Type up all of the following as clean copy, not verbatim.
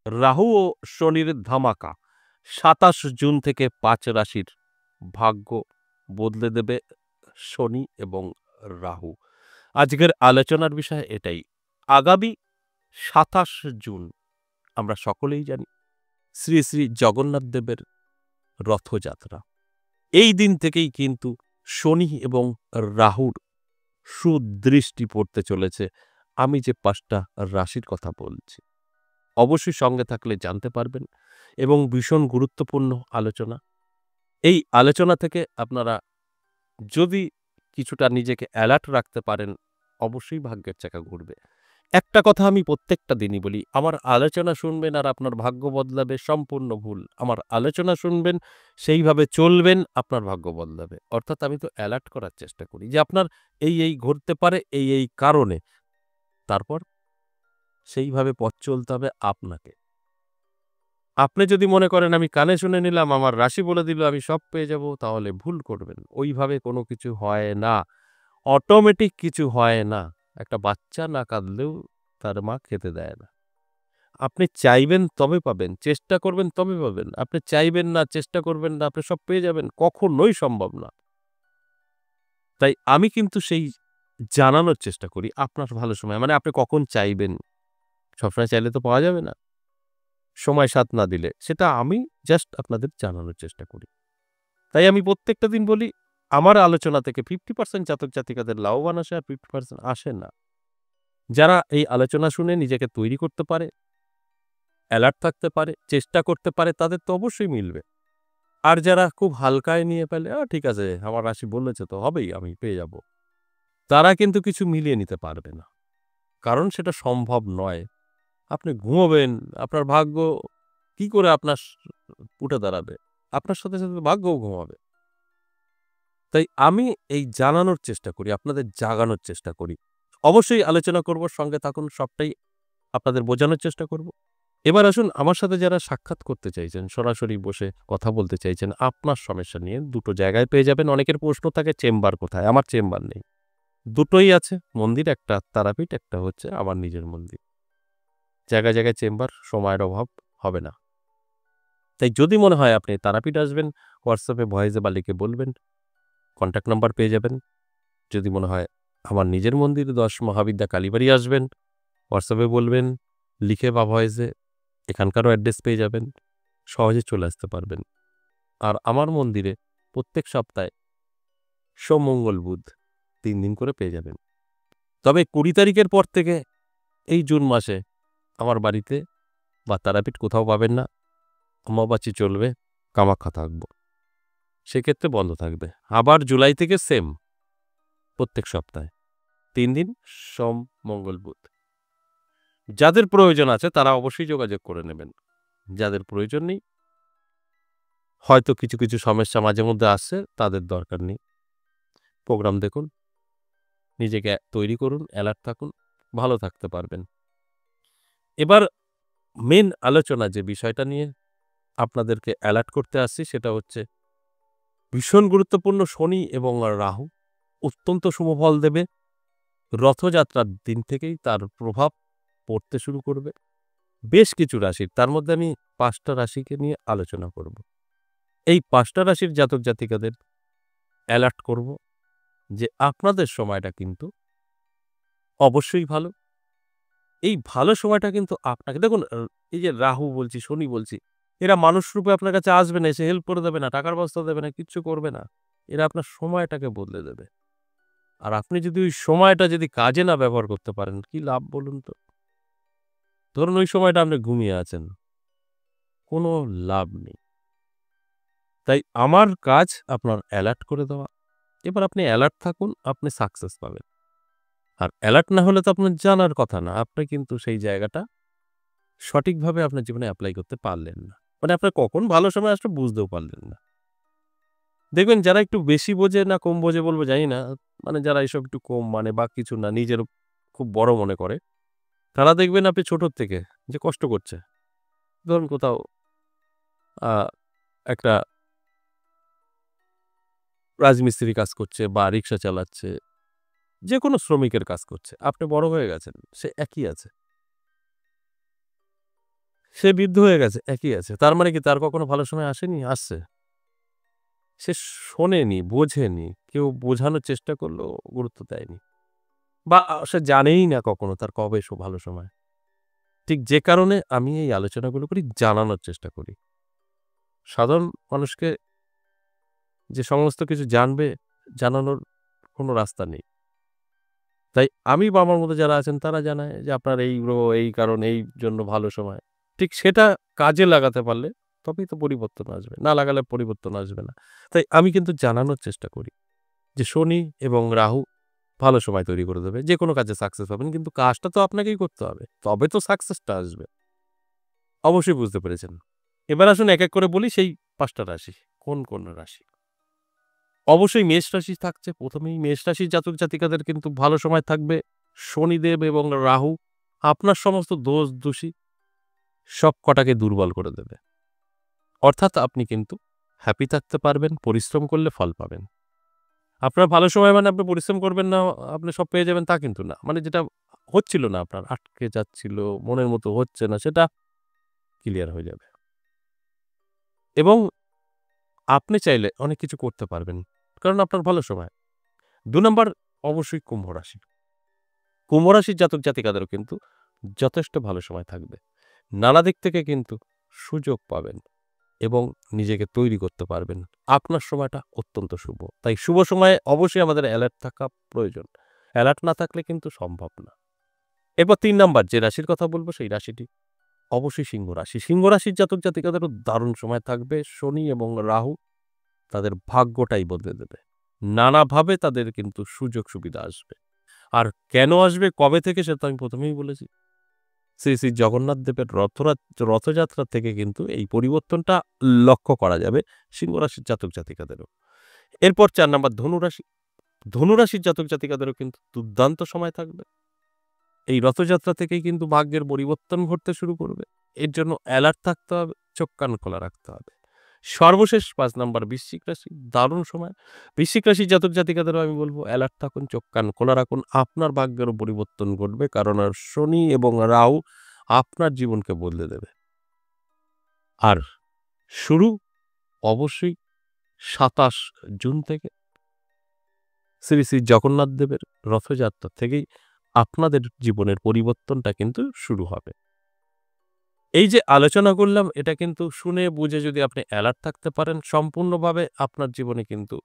রাহু ও শনির ধামাকা ২৭ জুন থেকে ৫ রাশির ভাগ্য বদলে দেবে শনি এবং রাহু। আজকের আলোচনার বিষয় এটাই। আগামী ২৭ জুন আমরা সকলেই জানি শ্রী শ্রী জগন্নাথ দেবের রথযাত্রা। এই দিন থেকেই কিন্তু শনি এবং রাহুর সুদৃষ্টি পড়তে চলেছে। আমি যে ৫টা রাশির কথা বলছি। অবশ্যই সঙ্গে থাকলে জানতে পারবেন এবং ভীষণ গুরুত্বপূর্ণ আলোচনা। এই আলোচনা থেকে আপনারা যদি কিছুটা নিজেকে অ্যালার্ট রাখতে পারেন, অবশ্যই ভাগ্যের চাকা ঘুরবে। একটা কথা আমি প্রত্যেকটা দিনই বলি, আমার আলোচনা শুনবেন আর আপনার ভাগ্য বদলাবে সম্পূর্ণ ভুল। আমার আলোচনা শুনবেন, সেইভাবে চলবেন, আপনার ভাগ্য বদলাবে। অর্থাৎ আমি তো অ্যালার্ট করার চেষ্টা করি যে আপনার এই ঘটতে পারে এই কারণে। তারপর সেইভাবে পথ চলতে হবে আপনাকে। আপনি যদি মনে করেন আমি কানে শুনে নিলাম, আমার রাশি বলে দিল আমি সব পেয়ে যাব, তাহলে ভুল করবেন। ওইভাবে কোনো কিছু হয় না। অটোমেটিক কিছু হয় না। একটা বাচ্চা না কাঁদলেও তার মা খেতে দেয় না। আপনি চাইবেন তবে পাবেন, চেষ্টা করবেন তবে পাবেন। আপনি চাইবেন না, চেষ্টা করবেন না, আপনি সব পেয়ে যাবেন। কখনোই সম্ভব না। তাই আমি কিন্তু সেই জানানোর চেষ্টা করি আপনার ভালো সময়। মানে আপনি কখন চাইবেন? সবসময় চাইলে তো পাওয়া যাবে না। সময় সাথ না দিলে। সেটা আমি জাস্ট আপনাদের জানানোর চেষ্টা করি। তাই আমি প্রত্যেকটা দিন বলি, আমার আলোচনা থেকে 50% জাতক-জাতিকাদের লাভবান আসে আর 50% আসে না। যারা এই আলোচনা শুনে নিজেকে তৈরি করতে পারে, অ্যালার্ট থাকতে পারে, চেষ্টা করতে পারে, তাদের তো অবশ্যই মিলবে। আর যারা খুব হালকায় নিয়ে ফেলে, ঠিক আছে আমার রাশি বলেছে তো হবেই, আমি পেয়ে যাব। তারা কিন্তু কিছু মিলিয়ে নিতে পারবে না। কারণ সেটা সম্ভব নয়। আপনি ঘুমোবেন, আপনার ভাগ্য কি করে আপনার উঠে দাঁড়াবে? আপনার সাথে ভাগ্যও ঘুমাবে। তাই আমি এই জানানোর চেষ্টা করি, আপনাদের জাগানোর চেষ্টা করি। অবশ্যই আলোচনা করব, সঙ্গে থাকুন, সবটাই আপনাদের বোঝানোর চেষ্টা করব। এবার আসুন আমার সাথে যারা সাক্ষাৎ করতে চাইছেন, সরাসরি বসে কথা বলতে চাইছেন, আপনার সমস্যা নিয়ে ২টো জায়গায় পেয়ে যাবেন। অনেকের প্রশ্ন থাকে চেম্বার কোথায়? আমার চেম্বার নেই। দুটোই আছে। মন্দির একটা তারাপীঠ, একটা হচ্ছে আমার নিজের মন্দির। জায়গায়, জায়গায় চেম্বার, সময়ের অভাব হবে না। তাই যদি মনে হয় আপনি তারাপীঠ আসবেন, হোয়াটসঅ্যাপে ভয়েসে বা লিখে বলবেন। কনট্যাক্ট নাম্বার পেয়ে যাবেন। যদি মনে হয় আমার নিজের মন্দির ১০ মহাবিদ্যা কালীবাড়ি আসবেন, হোয়াটসঅ্যাপে বলবেন, লিখে বা ভয়েসে। এখানকারও অ্যাড্রেস পেয়ে যাবেন। সহজে চলে আসতে পারবেন। আর আমার মন্দিরে প্রত্যেক সপ্তাহে সোম, মঙ্গল, বুধ ৩ দিন করে পেয়ে যাবেন। তবে ২০ তারিখের পর থেকে এই জুন মাসে আমার বাড়িতে বা তারাপীঠ কোথাও পাবেন না। অমাবাস্যা চলবে, কামাখ্যা থাকব। সেক্ষেত্রে বন্ধ থাকবে। আবার জুলাই থেকে সেম প্রত্যেক সপ্তাহে ৩ দিন সোম, মঙ্গল, বুধ। যাদের প্রয়োজন আছে তারা অবশ্যই যোগাযোগ করে নেবেন। যাদের প্রয়োজন নেই, হয়তো কিছু সমস্যা মাঝে মধ্যে আসছে, তাদের দরকার নেই। প্রোগ্রাম দেখুন, নিজেকে তৈরি করুন, অ্যালার্ট থাকুন, ভালো থাকতে পারবেন। এবার মেইন আলোচনা যে বিষয়টা নিয়ে আপনাদেরকে অ্যালার্ট করতে আসছি সেটা হচ্ছে ভীষণ গুরুত্বপূর্ণ। শনি এবং রাহু অত্যন্ত শুভফল দেবে। রথযাত্রার দিন থেকেই তার প্রভাব পড়তে শুরু করবে বেশ কিছু রাশির। তার মধ্যে আমি ৫টা রাশিকে নিয়ে আলোচনা করব। এই ৫টা রাশির জাতক জাতিকাদের অ্যালার্ট করব যে আপনাদের সময়টা কিন্তু অবশ্যই ভালো। এই ভালো সময়টা কিন্তু আপনাকে দেখুন, এই যে রাহু বলছি, শনি বলছি, এরা মানুষ রূপে আপনার কাছে আসবে না, এসে হেল্প করে দেবে না, টাকার বস্তা দেবে না, কিচ্ছু করবে না। এরা আপনার সময়টাকে বদলে দেবে। আর আপনি যদি ওই সময়টা যদি কাজে না ব্যবহার করতে পারেন, কি লাভ বলুন তো? ধরুন ওই সময়টা আপনি ঘুমিয়ে আছেন, কোনো লাভ নেই। তাই আমার কাজ আপনার অ্যালার্ট করে দেওয়া। এবার আপনি অ্যালার্ট থাকুন, আপনি সাকসেস পাবেন। আর অ্যালার্ট না হলে তো আপনার জানার কথা না। আপনি কিন্তু সেই জায়গাটা সঠিকভাবে আপনার জীবনে এপ্লাই করতে পারলেন না। মানে আপনার কখন ভালো সময় আসবে বুঝতেও পারলেন না। দেখবেন যারা একটু বেশি বোঝে না কম বোঝে বলব জানি না। মানে যারা এসব একটু কম মানে বা কিছু না, নিজের খুব বড় মনে করে, তারা দেখবেন আপনি ছোটর থেকে যে কষ্ট করছে। ধরুন কোথাও আ একটা রাজমিস্ত্রি কাজ করছে বা রিক্সা চালাচ্ছে, যেকোনো শ্রমিকের কাজ করছে। আপনি বড় হয়ে গেছেন, সে একই আছে। সে বৃদ্ধ হয়ে গেছে, একই আছে। তার মানে কি তার কখনো ভালো সময় আসেনি? আসছে। সে শোনেনি, বোঝেনি। কেউ বোঝানোর চেষ্টা করলেও গুরুত্ব দেয়নি। বা সে জানেই না কখনো তার কবে ভালো সময়। ঠিক যে কারণে আমি এই আলোচনাগুলো করি, জানানোর চেষ্টা করি। সাধারণ মানুষকে যে সমস্ত কিছু জানবে, জানানোর কোনো রাস্তা নেই। তাই আমি বা আমার মতো যারা আছেন তারা জানায় যে আপনার এই গ্রহ, এই কারণ, এই জন্য ভালো সময়। ঠিক সেটা কাজে লাগাতে পারলে তবেই তো পরিবর্তন আসবে। না লাগালে পরিবর্তন আসবে না। তাই আমি কিন্তু জানানোর চেষ্টা করি যে শনি এবং রাহু ভালো সময় তৈরি করে দেবে। যেকোনো কাজে সাকসেস পাবেন। কিন্তু কাজটা তো আপনাকেই করতে হবে। তবে তো সাকসেসটা আসবে। অবশ্যই বুঝতে পেরেছেন। এবার আসুন এক, এক করে বলি সেই ৫ টা রাশি। কোন রাশি? অবশ্যই মেষ রাশি থাকছে। ১ম এই মেষ রাশির জাতক-জাতিকাদের কিন্তু ভালো সময় থাকবে। শনিদেব এবং রাহু আপনার সমস্ত দোষ, দোষী সবকটাকে দুর্বল করে দেবে। অর্থাৎ আপনি কিন্তু হ্যাপি থাকতে পারবেন, পরিশ্রম করলে ফল পাবেন। আপনার ভালো সময় মানে আপনি পরিশ্রম করবেন না, আপনি সব পেয়ে যাবেন তা কিন্তু না। মানে যেটা হচ্ছিল না আপনার, আটকে যাচ্ছিল, মনের মতো হচ্ছে না, সেটা ক্লিয়ার হয়ে যাবে। এবং আপনি চাইলে অনেক কিছু করতে পারবেন। কারণ আপনার ভালো সময়। ২ নাম্বার অবশ্যই কুম্ভ রাশি। কুম্ভ রাশির জাতক-জাতিকাদেরও কিন্তু যথেষ্ট ভালো সময় থাকবে। নানা দিক থেকে কিন্তু সুযোগ পাবেন এবং নিজেকে তৈরি করতে পারবেন। আপনার সময়টা অত্যন্ত শুভ। তাই শুভ সময়ে অবশ্যই আমাদের অ্যালার্ট থাকা প্রয়োজন। অ্যালার্ট না থাকলে কিন্তু সম্ভব না। এরপর ৩ নাম্বার যে রাশির কথা বলব সেই রাশিটি অবশ্যই সিংহ রাশি। সিংহ রাশির জাতক-জাতিকাদেরও দারুণ সময় থাকবে। শনি এবং রাহু তাদের ভাগ্যটাই বদলে দেবে। নানাভাবে তাদের কিন্তু সুযোগ সুবিধা আসবে। আর কেন আসবে, কবে থেকে সেটা আমি ১ম এই বলেছি। শ্রী, শ্রী জগন্নাথ দেবের রথযাত্রা থেকে কিন্তু এই পরিবর্তনটা লক্ষ্য করা যাবে সিংহ রাশির জাতক-জাতিকাদেরও। এরপর ৪ নাম্বার ধনুরাশি। ধনুরাশির জাতক-জাতিকাদেরও কিন্তু দুর্দান্ত সময় থাকবে। এই রথযাত্রা থেকেই কিন্তু ভাগ্যের পরিবর্তন ঘটতে শুরু করবে। এর জন্য অ্যালার্ট থাকতে হবে, চোখ কান খোলা রাখতে হবে। সর্বশেষ ৫ নাম্বার বৃশ্চিক রাশি, দারুণ সময়। বৃশ্চিক রাশির জাতক-জাতিকাদেরও আমি বলব অ্যালার্ট থাকুন, চোখ কান খোলা রাখুন। আপনার ভাগ্যেরও পরিবর্তন ঘটবে। কারণ আর শনি এবং রাহু আপনার জীবনকে বদলে দেবে। আর শুরু অবশ্যই ২৭ জুন থেকে শ্রী, শ্রী জগন্নাথ দেবের রথযাত্রা থেকেই আপনাদের জীবনের পরিবর্তনটা কিন্তু শুরু হবে। এই যে আলোচনা করলাম এটা কিন্তু শুনে বুঝে যদি আপনি অ্যালার্ট থাকতে পারেন সম্পূর্ণভাবে আপনার জীবনে কিন্তু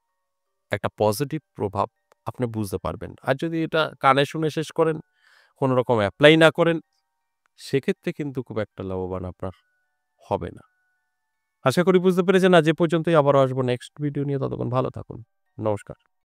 একটা পজিটিভ প্রভাব আপনি বুঝতে পারবেন। আর যদি এটা কানে শুনে শেষ করেন, কোন রকম এপ্লাই না করেন, সেক্ষেত্রে কিন্তু খুব একটা লাভবান আপনার হবে না। আশা করি বুঝতে পেরেছেন। আজ এ পর্যন্তই। আবারও আসবো নেক্সট ভিডিও নিয়ে। ততক্ষণ ভালো থাকুন। নমস্কার।